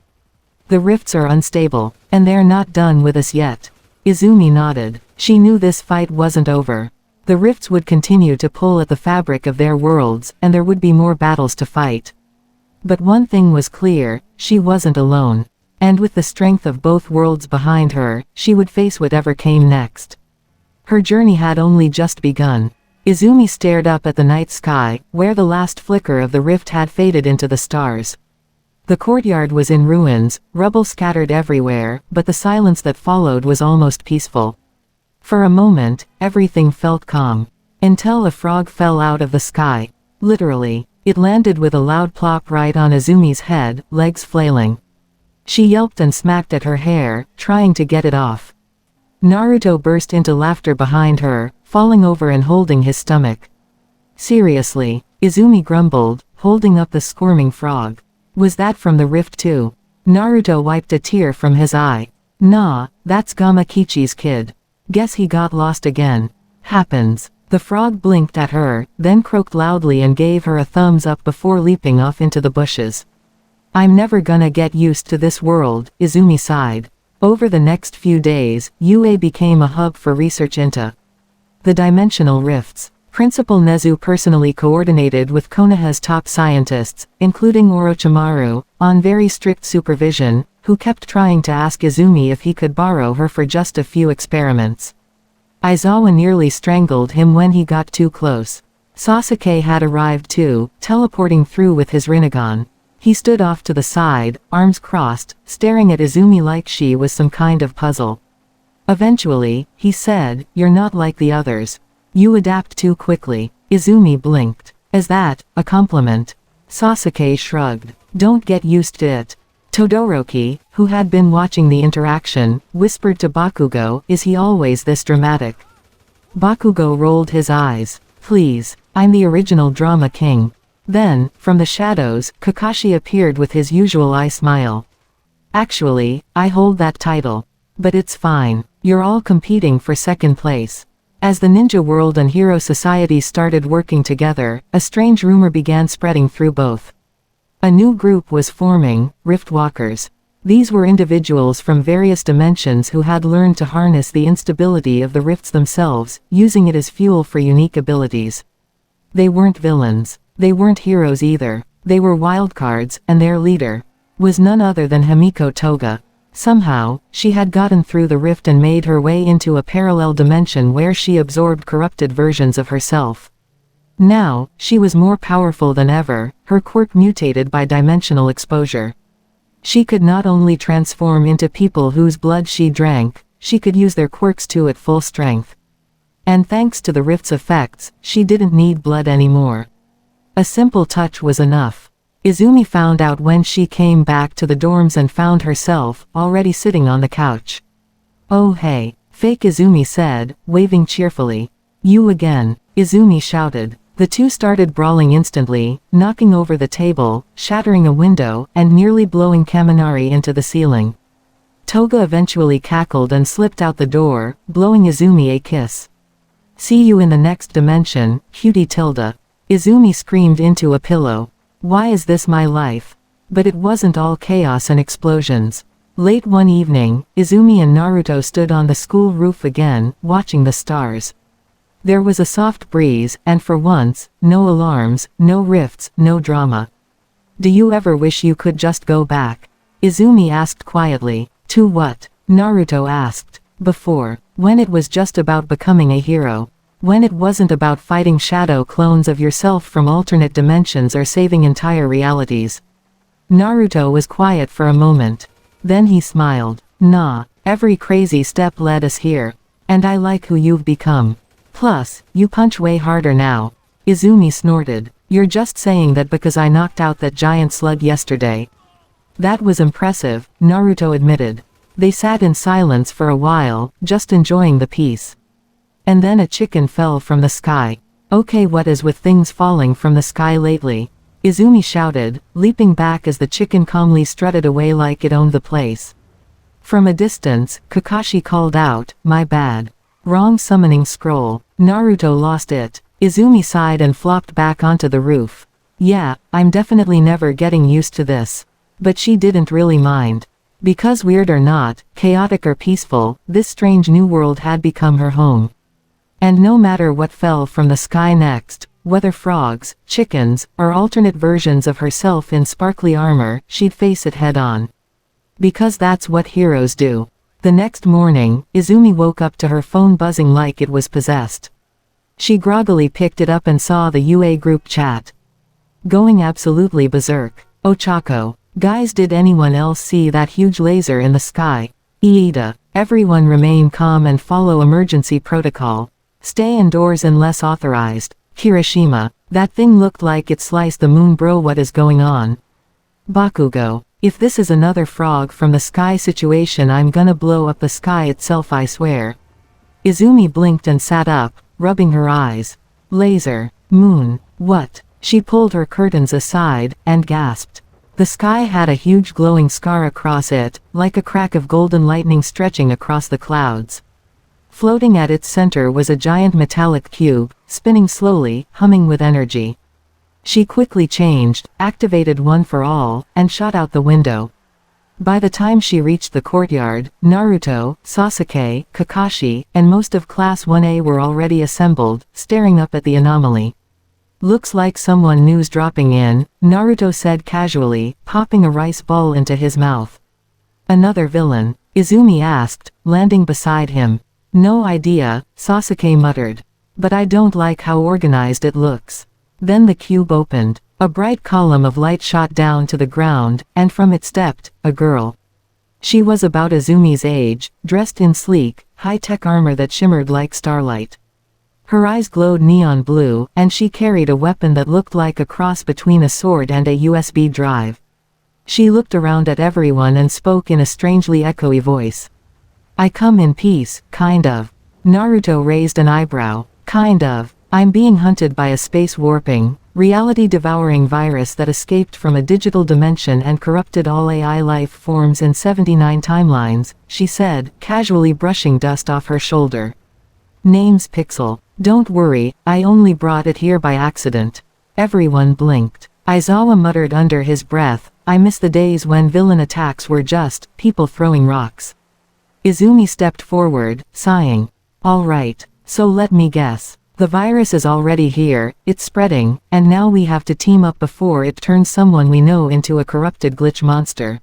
"The rifts are unstable, and they're not done with us yet." Izumi nodded. She knew this fight wasn't over. The rifts would continue to pull at the fabric of their worlds, and there would be more battles to fight. But one thing was clear, she wasn't alone. And with the strength of both worlds behind her, she would face whatever came next. Her journey had only just begun. Izumi stared up at the night sky, where the last flicker of the rift had faded into the stars. The courtyard was in ruins, rubble scattered everywhere, but the silence that followed was almost peaceful. For a moment, everything felt calm. Until a frog fell out of the sky. Literally, it landed with a loud plop right on Izumi's head, legs flailing. She yelped and smacked at her hair, trying to get it off. Naruto burst into laughter behind her, falling over and holding his stomach. "Seriously," Izumi grumbled, holding up the squirming frog. "Was that from the rift too?" Naruto wiped a tear from his eye. "Nah, that's Gamakichi's kid. Guess he got lost again. Happens." The frog blinked at her, then croaked loudly and gave her a thumbs up before leaping off into the bushes. "I'm never gonna get used to this world," Izumi sighed. Over the next few days, UA became a hub for research into the dimensional rifts. Principal Nezu personally coordinated with Konoha's top scientists, including Orochimaru, on very strict supervision, who kept trying to ask Izumi if he could borrow her for just a few experiments. Aizawa nearly strangled him when he got too close. Sasuke had arrived too, teleporting through with his Rinnegan. He stood off to the side, arms crossed, staring at Izumi like she was some kind of puzzle. Eventually, he said, "You're not like the others. You adapt too quickly." Izumi blinked. "Is that a compliment?" Sasuke shrugged. "Don't get used to it." Todoroki, who had been watching the interaction, whispered to Bakugo, "Is he always this dramatic?" Bakugo rolled his eyes. "Please, I'm the original drama king." Then, from the shadows, Kakashi appeared with his usual eye smile. "Actually, I hold that title. But it's fine. You're all competing for second place." As the ninja world and hero society started working together, a strange rumor began spreading through both. A new group was forming, Riftwalkers. These were individuals from various dimensions who had learned to harness the instability of the rifts themselves, using it as fuel for unique abilities. They weren't villains. They weren't heroes either. They were wildcards, and their leader was none other than Himiko Toga. Somehow, she had gotten through the rift and made her way into a parallel dimension where she absorbed corrupted versions of herself. Now, she was more powerful than ever, her quirk mutated by dimensional exposure. She could not only transform into people whose blood she drank, she could use their quirks too at full strength. And thanks to the rift's effects, she didn't need blood anymore. A simple touch was enough. Izumi found out when she came back to the dorms and found herself, already sitting on the couch. "Oh hey," fake Izumi said, waving cheerfully. "You again," Izumi shouted. The two started brawling instantly, knocking over the table, shattering a window, and nearly blowing Kaminari into the ceiling. Toga eventually cackled and slipped out the door, blowing Izumi a kiss. "See you in the next dimension, cutie tilde." Izumi screamed into a pillow. "Why is this my life?" But it wasn't all chaos and explosions. Late one evening, Izumi and Naruto stood on the school roof again, watching the stars. There was a soft breeze, and for once, no alarms, no rifts, no drama. "Do you ever wish you could just go back?" Izumi asked quietly. "To what?" Naruto asked. Before, when it was just about becoming a hero. When it wasn't about fighting shadow clones of yourself from alternate dimensions or saving entire realities. Naruto was quiet for a moment. Then he smiled. Nah, every crazy step led us here. And I like who you've become. Plus, you punch way harder now. Izumi snorted. You're just saying that because I knocked out that giant slug yesterday. That was impressive, Naruto admitted. They sat in silence for a while, just enjoying the peace. And then a chicken fell from the sky. Okay, what is with things falling from the sky lately? Izumi shouted, leaping back as the chicken calmly strutted away like it owned the place. From a distance, Kakashi called out, my bad. Wrong summoning scroll. Naruto lost it. Izumi sighed and flopped back onto the roof. Yeah, I'm definitely never getting used to this. But she didn't really mind. Because weird or not, chaotic or peaceful, this strange new world had become her home. And no matter what fell from the sky next, whether frogs, chickens, or alternate versions of herself in sparkly armor, she'd face it head-on. Because that's what heroes do. The next morning, Izumi woke up to her phone buzzing like it was possessed. She groggily picked it up and saw the UA group chat. Going absolutely berserk. Ochako. Guys, did anyone else see that huge laser in the sky? Iida. Everyone remain calm and follow emergency protocol. Stay indoors unless authorized. Kirishima. That thing looked like it sliced the moon, bro, what is going on? Bakugo. If this is another frog from the sky situation, I'm gonna blow up the sky itself, I swear. Izumi blinked and sat up, rubbing her eyes. Laser. Moon. What? She pulled her curtains aside, and gasped. The sky had a huge glowing scar across it, like a crack of golden lightning stretching across the clouds. Floating at its center was a giant metallic cube, spinning slowly, humming with energy. She quickly changed, activated One for All, and shot out the window. By the time she reached the courtyard, Naruto, Sasuke, Kakashi, and most of Class 1A were already assembled, staring up at the anomaly. Looks like someone new's dropping in, Naruto said casually, popping a rice ball into his mouth. Another villain? Izumi asked, landing beside him. No idea, Sasuke muttered. But I don't like how organized it looks. Then the cube opened. A bright column of light shot down to the ground, and from it stepped a girl. She was about Izumi's age, dressed in sleek, high-tech armor that shimmered like starlight. Her eyes glowed neon blue, and she carried a weapon that looked like a cross between a sword and a USB drive. She looked around at everyone and spoke in a strangely echoey voice. I come in peace, kind of. Naruto raised an eyebrow. Kind of. I'm being hunted by a space-warping, reality-devouring virus that escaped from a digital dimension and corrupted all AI life forms in 79 timelines, she said, casually brushing dust off her shoulder. Name's Pixel. Don't worry, I only brought it here by accident. Everyone blinked. Aizawa muttered under his breath, I miss the days when villain attacks were just people throwing rocks. Izumi stepped forward, sighing. All right, so let me guess. The virus is already here, it's spreading, and now we have to team up before it turns someone we know into a corrupted glitch monster.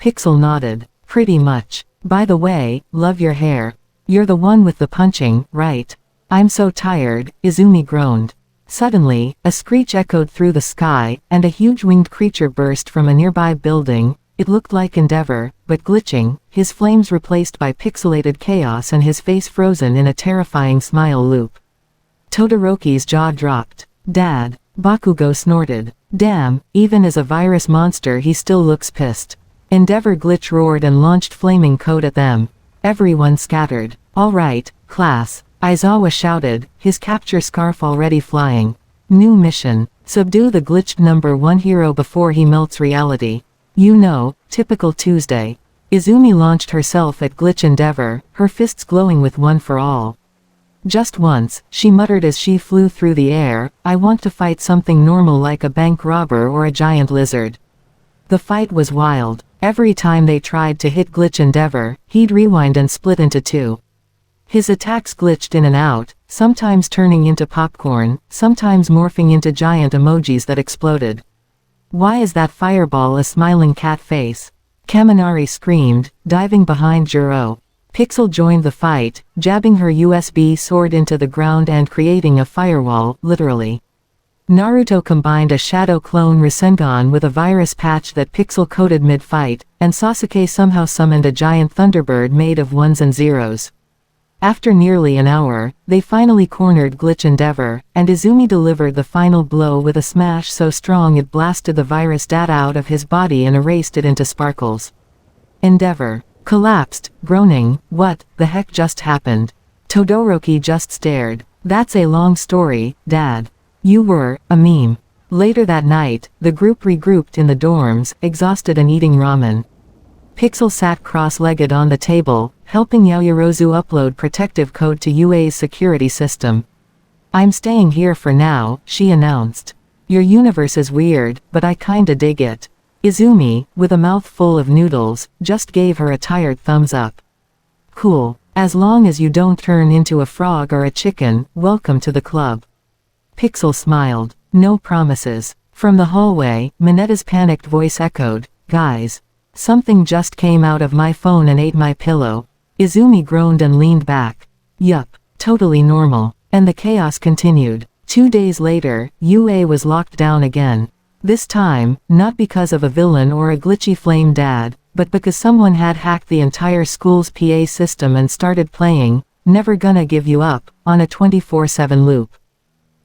Pixel nodded. Pretty much. By the way, love your hair. You're the one with the punching, right? I'm so tired, Izumi groaned. Suddenly, a screech echoed through the sky, and a huge winged creature burst from a nearby building. It looked like Endeavor, but glitching, his flames replaced by pixelated chaos and his face frozen in a terrifying smile loop. Todoroki's jaw dropped. Dad. Bakugo snorted. Damn, even as a virus monster he still looks pissed. Endeavor glitch roared and launched flaming code at them. Everyone scattered. All right, class. Aizawa shouted, his capture scarf already flying. New mission. Subdue the glitched #1 hero before he melts reality. You know, typical Tuesday. Izumi launched herself at Glitch Endeavor, her fists glowing with One for All. Just once, she muttered as she flew through the air, I want to fight something normal like a bank robber or a giant lizard. The fight was wild. Every time they tried to hit Glitch Endeavor, he'd rewind and split into two. His attacks glitched in and out, sometimes turning into popcorn, sometimes morphing into giant emojis that exploded. Why is that fireball a smiling cat face? Kaminari screamed, diving behind Juro. Pixel joined the fight, jabbing her USB sword into the ground and creating a firewall, literally. Naruto combined a shadow clone Rasengan with a virus patch that Pixel coded mid-fight, and Sasuke somehow summoned a giant thunderbird made of ones and zeros. After nearly an hour, they finally cornered Glitch Endeavor, and Izumi delivered the final blow with a smash so strong it blasted the virus data out of his body and erased it into sparkles. Endeavor collapsed, groaning, "What the heck just happened?" Todoroki just stared. "That's a long story, Dad. You were a meme." Later that night, the group regrouped in the dorms, exhausted and eating ramen. Pixel sat cross-legged on the table, helping Yaoyorozu upload protective code to UA's security system. "I'm staying here for now," she announced. "Your universe is weird, but I kinda dig it." Izumi, with a mouthful of noodles, just gave her a tired thumbs up. "Cool. As long as you don't turn into a frog or a chicken, welcome to the club." Pixel smiled. "No promises." From the hallway, Minetta's panicked voice echoed, "Guys. Something just came out of my phone and ate my pillow." Izumi groaned and leaned back. "Yup. Totally normal." And the chaos continued. 2 days later, UA was locked down again. This time, not because of a villain or a glitchy flame dad, but because someone had hacked the entire school's PA system and started playing "Never Gonna Give You Up" on a 24/7 loop.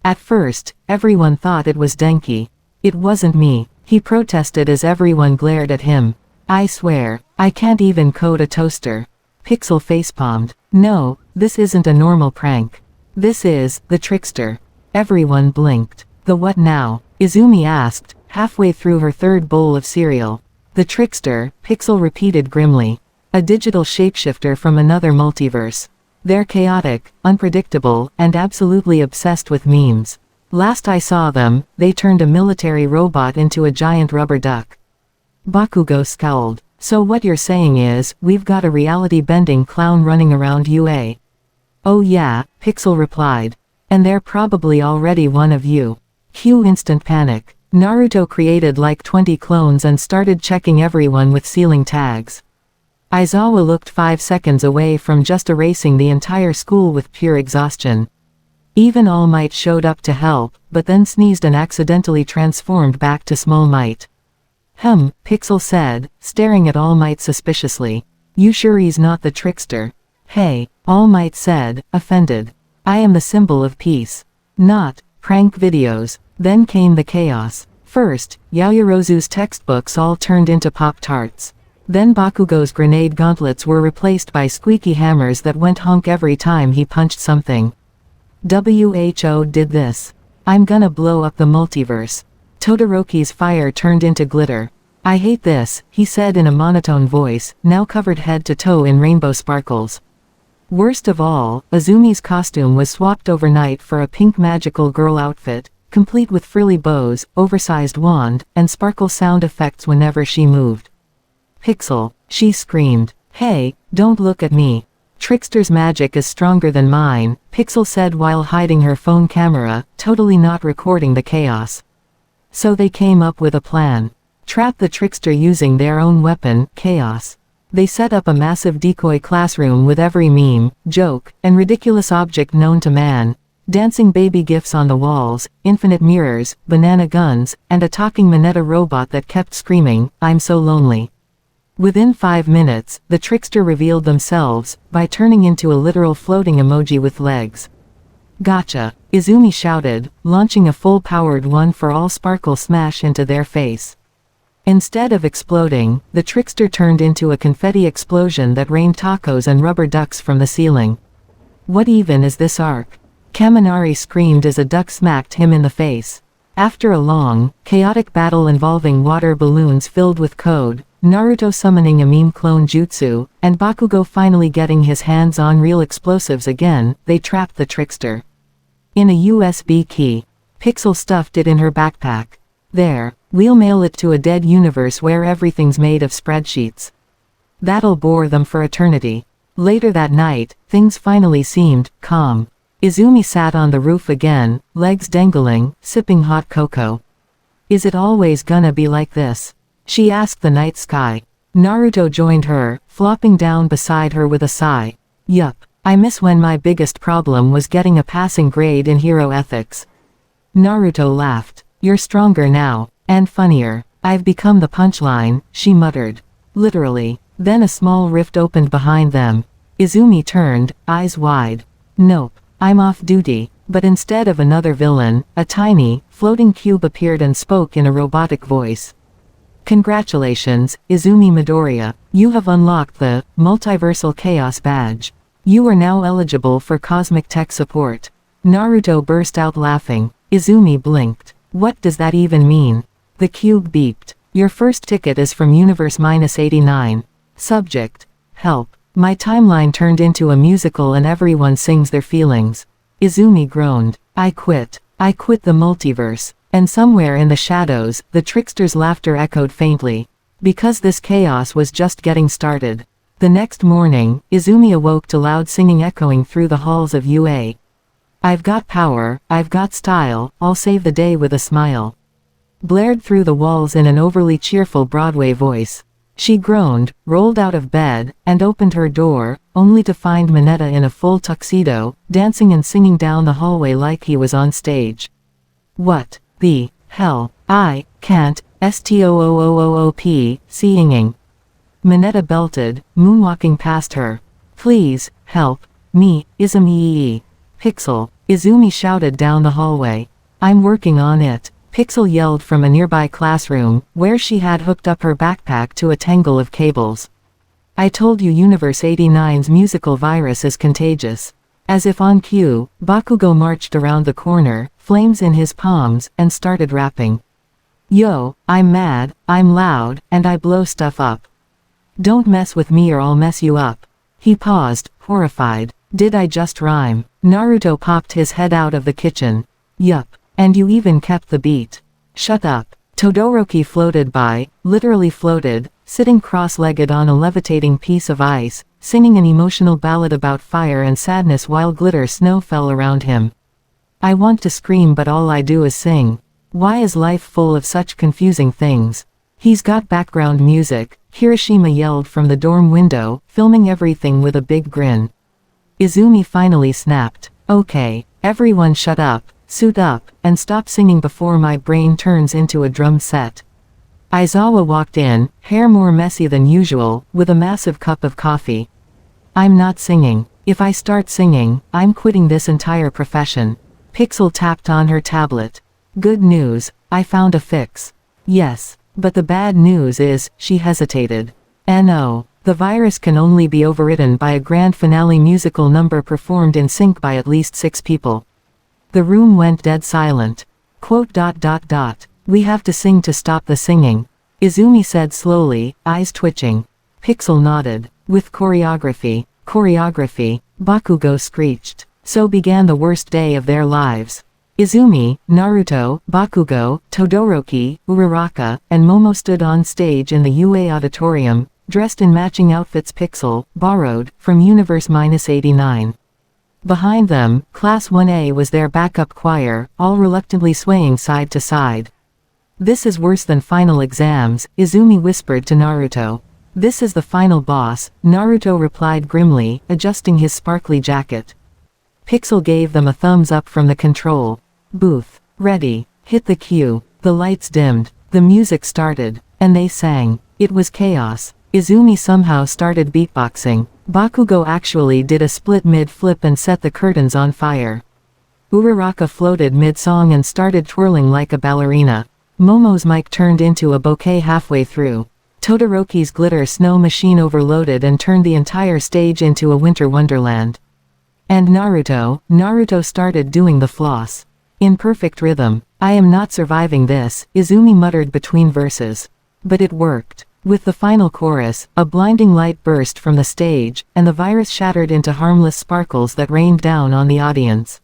At first, everyone thought it was Denki. "It wasn't me," he protested as everyone glared at him. "I swear, I can't even code a toaster." Pixel facepalmed. "No, this isn't a normal prank. This is the trickster." Everyone blinked. "The what now?" Izumi asked, halfway through her third bowl of cereal. "The trickster," Pixel repeated grimly. "A digital shapeshifter from another multiverse. They're chaotic, unpredictable, and absolutely obsessed with memes. Last I saw them, they turned a military robot into a giant rubber duck." Bakugo scowled. "So what you're saying is, we've got a reality-bending clown running around UA." "Oh yeah," Pixel replied. "And they're probably already one of you." Cue instant panic. Naruto created like 20 clones and started checking everyone with sealing tags. Aizawa looked 5 seconds away from just erasing the entire school with pure exhaustion. Even All Might showed up to help, but then sneezed and accidentally transformed back to Small Might. Pixel said, staring at All Might suspiciously. "You sure he's not the trickster?" "Hey," All Might said, offended. "I am the symbol of peace. Not prank videos." Then came the chaos. First, Yaoyorozu's textbooks all turned into Pop-Tarts. Then Bakugo's grenade gauntlets were replaced by squeaky hammers that went honk every time he punched something. "WHO did this. I'm gonna blow up the multiverse." Todoroki's fire turned into glitter. "I hate this," he said in a monotone voice, now covered head to toe in rainbow sparkles. Worst of all, Izumi's costume was swapped overnight for a pink magical girl outfit, complete with frilly bows, oversized wand, and sparkle sound effects whenever she moved. "Pixel," she screamed. "Hey, don't look at me. Trickster's magic is stronger than mine," Pixel said while hiding her phone camera, totally not recording the chaos. So they came up with a plan. Trap the trickster using their own weapon, chaos. They set up a massive decoy classroom with every meme, joke, and ridiculous object known to man. Dancing baby gifs on the walls, infinite mirrors, banana guns, and a talking Mineta robot that kept screaming, "I'm so lonely." Within 5 minutes, the trickster revealed themselves, by turning into a literal floating emoji with legs. "Gotcha," Izumi shouted, launching a full-powered one-for-all sparkle smash into their face. Instead of exploding, the trickster turned into a confetti explosion that rained tacos and rubber ducks from the ceiling. "What even is this arc?" Kaminari screamed as a duck smacked him in the face. After a long, chaotic battle involving water balloons filled with code, Naruto summoning a meme clone jutsu, and Bakugo finally getting his hands on real explosives again, they trapped the trickster. In a USB key. Pixel stuffed it in her backpack. "There, we'll mail it to a dead universe where everything's made of spreadsheets. That'll bore them for eternity." Later that night, things finally seemed calm. Izumi sat on the roof again, legs dangling, sipping hot cocoa. "Is it always gonna be like this?" she asked the night sky. Naruto joined her, flopping down beside her with a sigh. Yup. I miss when my biggest problem was getting a passing grade in hero ethics. Naruto laughed. You're stronger now. And funnier. I've become the punchline, she muttered. Literally. Then a small rift opened behind them. Izumi turned, eyes wide. Nope. I'm off duty. But instead of another villain, a tiny, floating cube appeared and spoke in a robotic voice. Congratulations, Izumi Midoriya. You have unlocked the Multiversal Chaos Badge. You are now eligible for Cosmic Tech Support. Naruto burst out laughing. Izumi blinked. What does that even mean? The cube beeped. Your first ticket is from Universe -89. Subject. Help. My timeline turned into a musical and everyone sings their feelings. Izumi groaned. I quit. I quit the multiverse. And somewhere in the shadows, the trickster's laughter echoed faintly. Because this chaos was just getting started. The next morning, Izumi awoke to loud singing echoing through the halls of UA. I've got power, I've got style, I'll save the day with a smile. Blared through the walls in an overly cheerful Broadway voice. She groaned, rolled out of bed, and opened her door, only to find Mineta in a full tuxedo, dancing and singing down the hallway like he was on stage. What the hell? I can't stop singing. Mineta belted, moonwalking past her. Please, help me, Izumi. Pixel, Izumi shouted down the hallway. I'm working on it. Pixel yelled from a nearby classroom, where she had hooked up her backpack to a tangle of cables. I told you Universe 89's musical virus is contagious. As if on cue, Bakugo marched around the corner, flames in his palms, and started rapping. Yo, I'm mad, I'm loud, and I blow stuff up. Don't mess with me or I'll mess you up. He paused, horrified. Did I just rhyme? Naruto popped his head out of the kitchen. Yup. And you even kept the beat. Shut up. Todoroki floated by, literally floated, sitting cross-legged on a levitating piece of ice, singing an emotional ballad about fire and sadness while glitter snow fell around him. I want to scream but all I do is sing. Why is life full of such confusing things? He's got background music, Kirishima yelled from the dorm window, filming everything with a big grin. Izumi finally snapped. Okay, everyone shut up. Suit up, and stop singing before my brain turns into a drum set. Aizawa walked in, hair more messy than usual, with a massive cup of coffee. I'm not singing. If I start singing, I'm quitting this entire profession. Pixel tapped on her tablet. Good news, I found a fix. Yes, but the bad news is, she hesitated. No, the virus can only be overridden by a grand finale musical number performed in sync by at least 6 people. The room went dead silent. We have to sing to stop the singing. Izumi said slowly, eyes twitching. Pixel nodded. With choreography, Bakugo screeched. So began the worst day of their lives. Izumi, Naruto, Bakugo, Todoroki, Uraraka, and Momo stood on stage in the UA auditorium, dressed in matching outfits Pixel borrowed from Universe -89. Behind them, Class 1A was their backup choir, all reluctantly swaying side to side. This is worse than final exams, Izumi whispered to Naruto. This is the final boss, Naruto replied grimly, adjusting his sparkly jacket. Pixel gave them a thumbs up from the control booth. Ready. Hit the cue. The lights dimmed. The music started. And they sang. It was chaos. Izumi somehow started beatboxing. Bakugo actually did a split mid-flip and set the curtains on fire. Uraraka floated mid-song and started twirling like a ballerina. Momo's mic turned into a bouquet halfway through. Todoroki's glitter snow machine overloaded and turned the entire stage into a winter wonderland. And Naruto started doing the floss. In perfect rhythm. I am not surviving this, Izumi muttered between verses. But it worked. With the final chorus, a blinding light burst from the stage, and the virus shattered into harmless sparkles that rained down on the audience.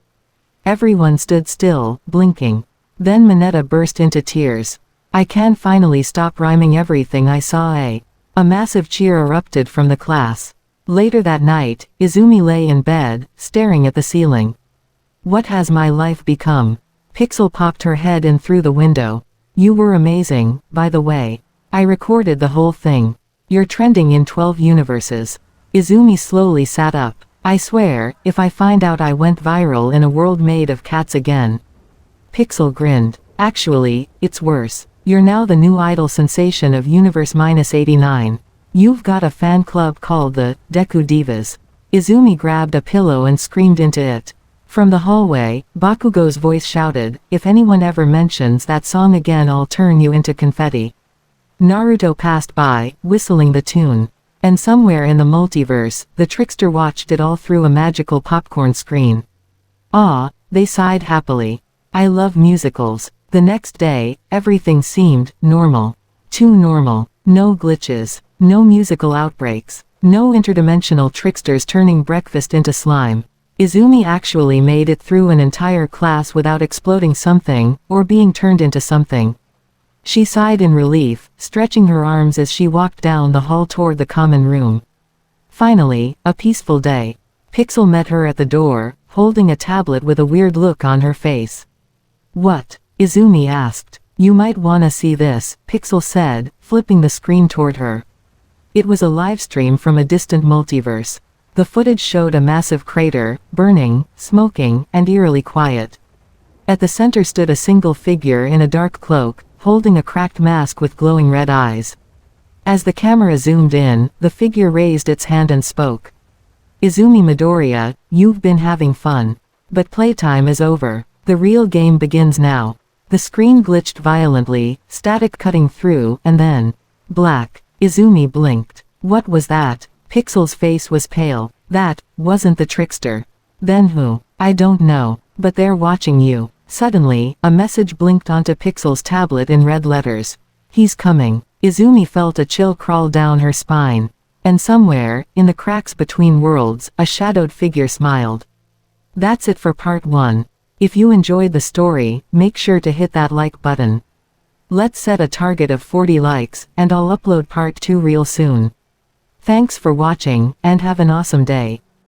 Everyone stood still, blinking. Then Mineta burst into tears. I can finally stop rhyming everything I saw. A massive cheer erupted from the class. Later that night, Izumi lay in bed, staring at the ceiling. What has my life become? Pixel popped her head in through the window. You were amazing, by the way. I recorded the whole thing. You're trending in 12 universes. Izumi slowly sat up. I swear, if I find out I went viral in a world made of cats again. Pixel grinned. Actually, it's worse. You're now the new idol sensation of Universe -89. You've got a fan club called the Deku Divas. Izumi grabbed a pillow and screamed into it. From the hallway, Bakugo's voice shouted, "If anyone ever mentions that song again, I'll turn you into confetti." Naruto passed by, whistling the tune. And somewhere in the multiverse, the trickster watched it all through a magical popcorn screen. Ah, they sighed happily. I love musicals. The next day, everything seemed normal. Too normal. No glitches. No musical outbreaks. No interdimensional tricksters turning breakfast into slime. Izumi actually made it through an entire class without exploding something, or being turned into something. She sighed in relief, stretching her arms as she walked down the hall toward the common room. Finally, a peaceful day. Pixel met her at the door, holding a tablet with a weird look on her face. "What?" Izumi asked. "You might wanna see this," Pixel said, flipping the screen toward her. It was a livestream from a distant multiverse. The footage showed a massive crater, burning, smoking, and eerily quiet. At the center stood a single figure in a dark cloak, holding a cracked mask with glowing red eyes. As the camera zoomed in, the figure raised its hand and spoke. "Izumi Midoriya, you've been having fun. But playtime is over. The real game begins now." The screen glitched violently, static cutting through, and then black. Izumi blinked. What was that? Pixel's face was pale. That wasn't the trickster. Then who? I don't know. But they're watching you. Suddenly, a message blinked onto Pixel's tablet in red letters. He's coming. Izumi felt a chill crawl down her spine. And somewhere, in the cracks between worlds, a shadowed figure smiled. That's it for part 1. If you enjoyed the story, make sure to hit that like button. Let's set a target of 40 likes, and I'll upload part 2 real soon. Thanks for watching, and have an awesome day.